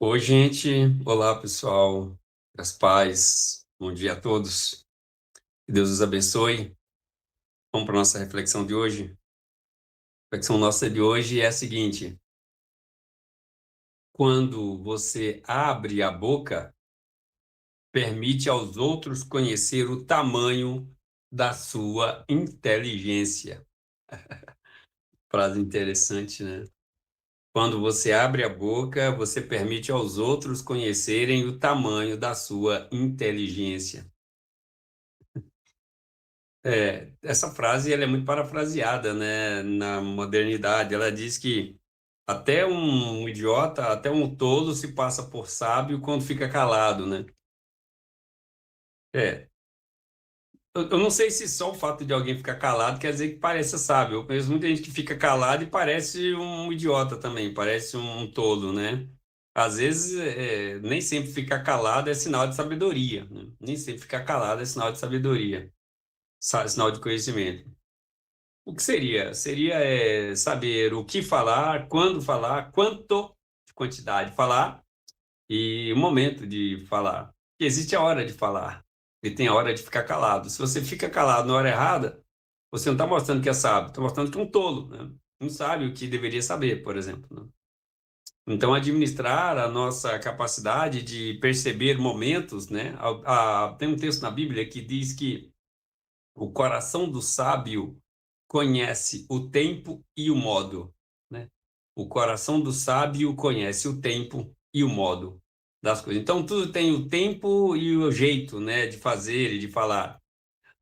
Oi, gente. Olá, pessoal. As paz. Bom dia a todos. Que Deus os abençoe. Vamos para a nossa reflexão de hoje. A reflexão nossa de hoje é a seguinte: quando você abre a boca, permite aos outros conhecer o tamanho da sua inteligência. Frase interessante, né? Quando você abre a boca, você permite aos outros conhecerem o tamanho da sua inteligência. Essa frase ela é muito parafraseada, né, na modernidade. Ela diz que até um idiota, até um tolo se passa por sábio quando fica calado, né? É. Eu não sei se só o fato de alguém ficar calado quer dizer que parece sábio. Eu conheço muita gente que fica calado e parece um idiota também, parece um tolo, né? Às vezes, nem sempre ficar calado é sinal de sabedoria, né? Nem sempre ficar calado é sinal de sabedoria, sinal de conhecimento. O que seria? Seria saber o que falar, quando falar, quanto de quantidade falar e o momento de falar. E existe a hora de falar e tem a hora de ficar calado. Se você fica calado na hora errada, você não está mostrando que é sábio, está mostrando que é um tolo, né? Não sabe o que deveria saber, por exemplo, né? Então, administrar a nossa capacidade de perceber momentos, né? Tem um texto na Bíblia que diz que o coração do sábio conhece o tempo e o modo, né? O coração do sábio conhece o tempo e o modo das coisas. Então, tudo tem o tempo e o jeito, né, de fazer e de falar.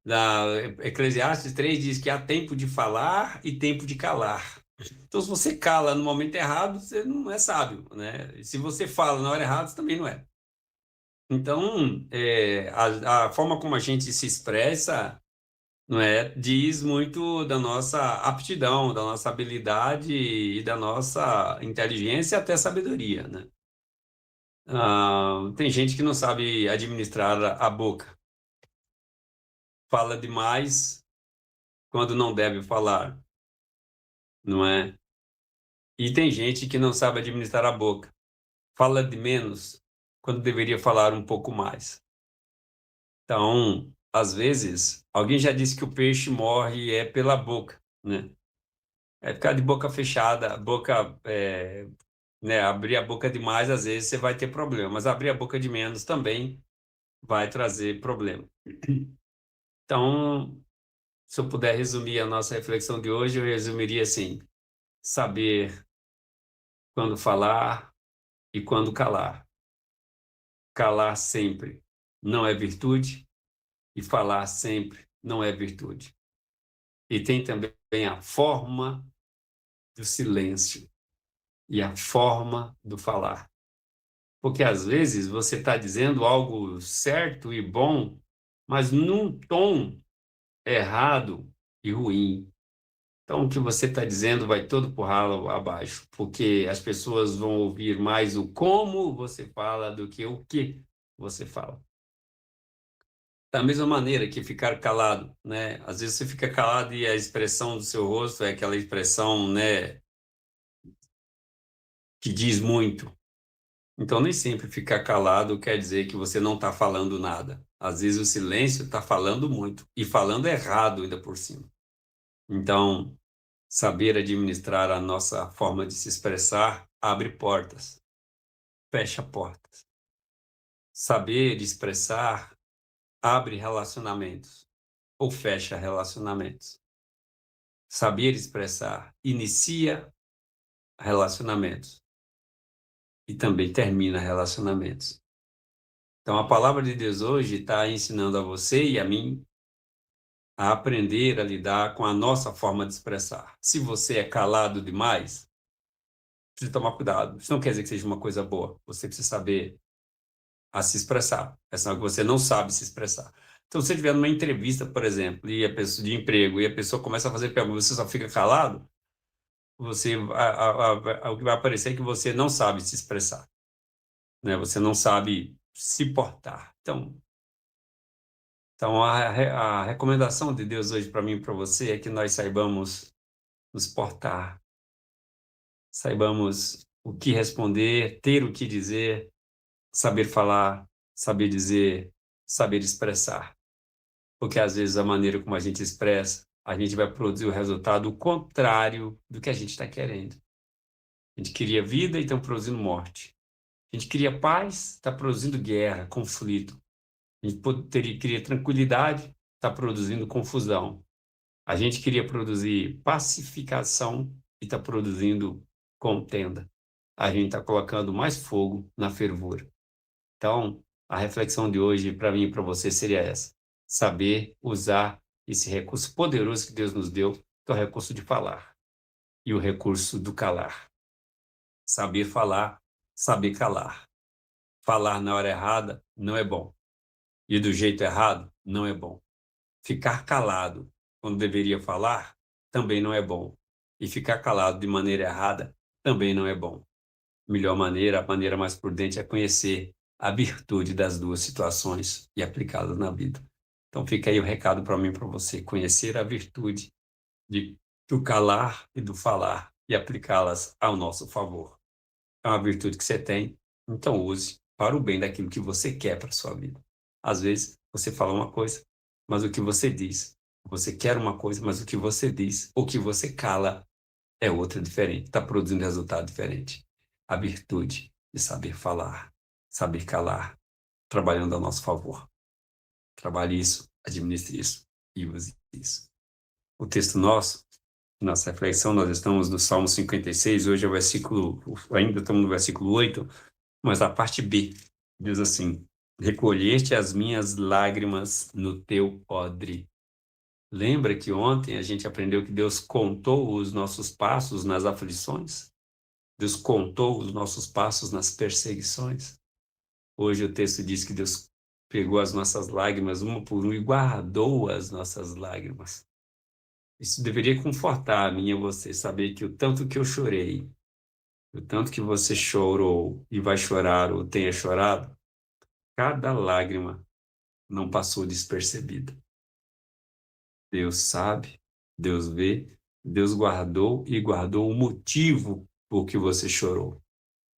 Na Eclesiastes 3 diz que há tempo de falar e tempo de calar. Então, se você cala no momento errado, você não é sábio, né? E se você fala na hora errada, você também não é. Então, a forma como a gente se expressa não é? Diz muito da nossa aptidão, da nossa habilidade e da nossa inteligência e até sabedoria, né? Tem gente que não sabe administrar a boca, fala demais quando não deve falar, não é? E tem gente que não sabe administrar a boca, fala de menos quando deveria falar um pouco mais. Então, às vezes, alguém já disse que o peixe morre pela boca, né? É ficar de boca fechada, boca né? Abrir a boca demais, às vezes, você vai ter problema, mas abrir a boca de menos também vai trazer problema. Então, se eu puder resumir a nossa reflexão de hoje, eu resumiria assim: saber quando falar e quando calar. Calar sempre não é virtude e falar sempre não é virtude. E tem também a forma do silêncio e a forma do falar. Porque às vezes você está dizendo algo certo e bom, mas num tom errado e ruim. Então, o que você está dizendo vai todo por ralo abaixo, porque as pessoas vão ouvir mais o como você fala do que o que você fala. Da mesma maneira que ficar calado, né? Às vezes você fica calado e a expressão do seu rosto é aquela expressão, né, que diz muito. Então, nem sempre ficar calado quer dizer que você não está falando nada. Às vezes o silêncio está falando muito e falando errado ainda por cima. Então, saber administrar a nossa forma de se expressar abre portas, fecha portas. Saber expressar abre relacionamentos ou fecha relacionamentos. Saber expressar inicia relacionamentos e também termina relacionamentos. Então, a palavra de Deus hoje está ensinando a você e a mim a aprender a lidar com a nossa forma de expressar. Se você é calado demais, precisa tomar cuidado. Isso não quer dizer que seja uma coisa boa. Você precisa saber a se expressar. É sinal que você não sabe se expressar. Então, se você estiver numa entrevista, por exemplo, e a pessoa de emprego, e a pessoa começa a fazer perguntas, você só fica calado, o que vai aparecer é que você não sabe se expressar, né? Você não sabe se portar. Então a recomendação de Deus hoje para mim e para você é que nós saibamos nos portar, saibamos o que responder, ter o que dizer, saber falar, saber dizer, saber expressar. Porque às vezes a maneira como a gente expressa, a gente vai produzir o resultado contrário do que a gente está querendo. A gente queria vida e estamos produzindo morte. A gente queria paz, está produzindo guerra, conflito. A gente queria tranquilidade, está produzindo confusão. A gente queria produzir pacificação e está produzindo contenda. A gente está colocando mais fogo na fervura. Então, a reflexão de hoje, para mim e para você, seria essa: saber usar esse recurso poderoso que Deus nos deu, que é o recurso de falar, e o recurso do calar. Saber falar, saber calar. Falar na hora errada não é bom. E do jeito errado não é bom. Ficar calado quando deveria falar também não é bom. E ficar calado de maneira errada também não é bom. Melhor maneira, a maneira mais prudente é conhecer a virtude das duas situações e aplicá-las na vida. Então fica aí o recado para mim e para você: conhecer a virtude do calar e do falar e aplicá-las ao nosso favor. É uma virtude que você tem, então use para o bem daquilo que você quer para a sua vida. Às vezes você fala uma coisa, mas o que você diz, você quer uma coisa, mas o que você diz, o que você cala é outra diferente, está produzindo resultado diferente. A virtude de saber falar, saber calar, trabalhando a nosso favor. Trabalhe isso, administre isso e use isso. O texto nosso, nossa reflexão, nós estamos no Salmo 56, hoje é o versículo, ainda estamos no versículo 8, mas a parte B diz assim: recolheste as minhas lágrimas no teu odre. Lembra que ontem a gente aprendeu que Deus contou os nossos passos nas aflições? Deus contou os nossos passos nas perseguições. Hoje o texto diz que Deus pegou as nossas lágrimas uma por uma e guardou as nossas lágrimas. Isso deveria confortar a mim e a você, saber que o tanto que eu chorei, o tanto que você chorou e vai chorar ou tenha chorado, cada lágrima não passou despercebida. Deus sabe, Deus vê, Deus guardou e guardou o motivo por que você chorou.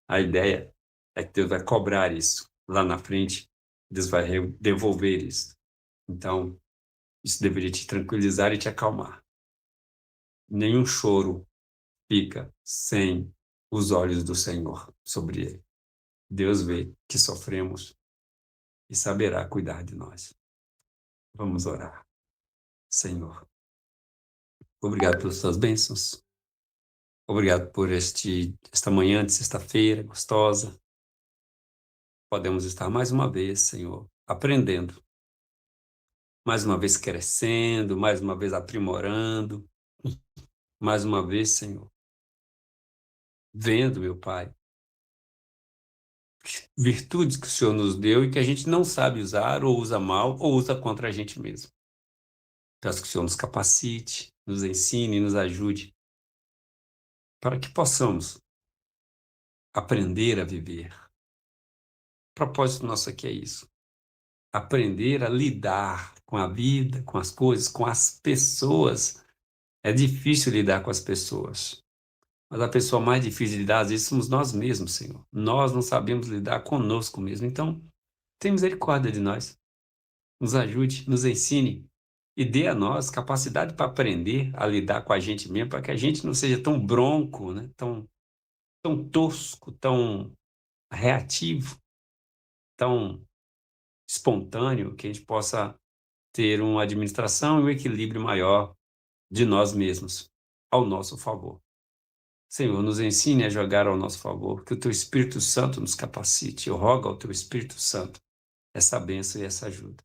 A ideia é que Deus vai cobrar isso. Lá na frente, Deus vai devolver isso. Então, isso deveria te tranquilizar e te acalmar. Nenhum choro fica sem os olhos do Senhor sobre ele. Deus vê que sofremos e saberá cuidar de nós. Vamos orar. Senhor, obrigado pelas suas bênçãos. Obrigado por esta manhã de sexta-feira gostosa. Podemos estar mais uma vez, Senhor, aprendendo, mais uma vez crescendo, mais uma vez aprimorando, mais uma vez, Senhor, vendo, meu Pai, virtudes que o Senhor nos deu e que a gente não sabe usar, ou usa mal, ou usa contra a gente mesmo. Peço que o Senhor nos capacite, nos ensine, nos ajude, para que possamos aprender a viver. O propósito nosso aqui é isso: aprender a lidar com a vida, com as coisas, com as pessoas. É difícil lidar com as pessoas, mas a pessoa mais difícil de lidar, às vezes, somos nós mesmos, Senhor. Nós não sabemos lidar conosco mesmo. Então, tenha misericórdia de nós. Nos ajude, nos ensine e dê a nós capacidade para aprender a lidar com a gente mesmo, para que a gente não seja tão bronco, né? Tão tosco, tão reativo, tão espontâneo, que a gente possa ter uma administração e um equilíbrio maior de nós mesmos, ao nosso favor. Senhor, nos ensine a jogar ao nosso favor, que o Teu Espírito Santo nos capacite. Eu rogo ao Teu Espírito Santo essa bênção e essa ajuda.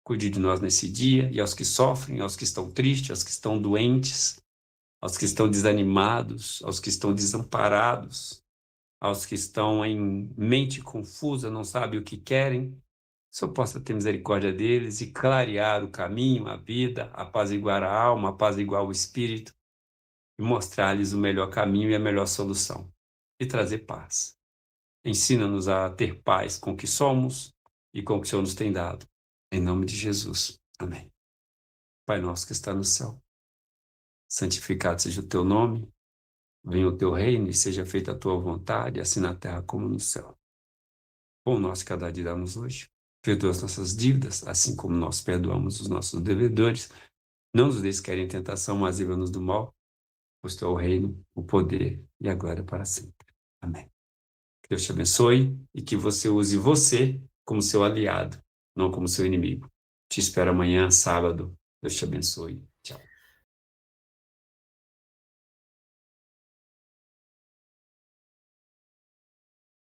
Cuide de nós nesse dia e aos que sofrem, aos que estão tristes, aos que estão doentes, aos que estão desanimados, aos que estão desamparados, aos que estão em mente confusa, não sabem o que querem. Que o Senhor possa ter misericórdia deles e clarear o caminho, a vida, apaziguar a alma, apaziguar o espírito e mostrar-lhes o melhor caminho e a melhor solução e trazer paz. Ensina-nos a ter paz com o que somos e com o que o Senhor nos tem dado. Em nome de Jesus. Amém. Pai nosso que está no céu, santificado seja o teu nome. Venha o teu reino e seja feita a tua vontade, assim na terra como no céu. Pão nosso cada dia dá-nos hoje. Perdoa as nossas dívidas, assim como nós perdoamos os nossos devedores. Não nos deixes cair em tentação, mas livra-nos do mal, pois teu é o reino, o poder e a glória para sempre. Amém. Que Deus te abençoe e que você use você como seu aliado, não como seu inimigo. Te espero amanhã, sábado. Deus te abençoe. Tchau.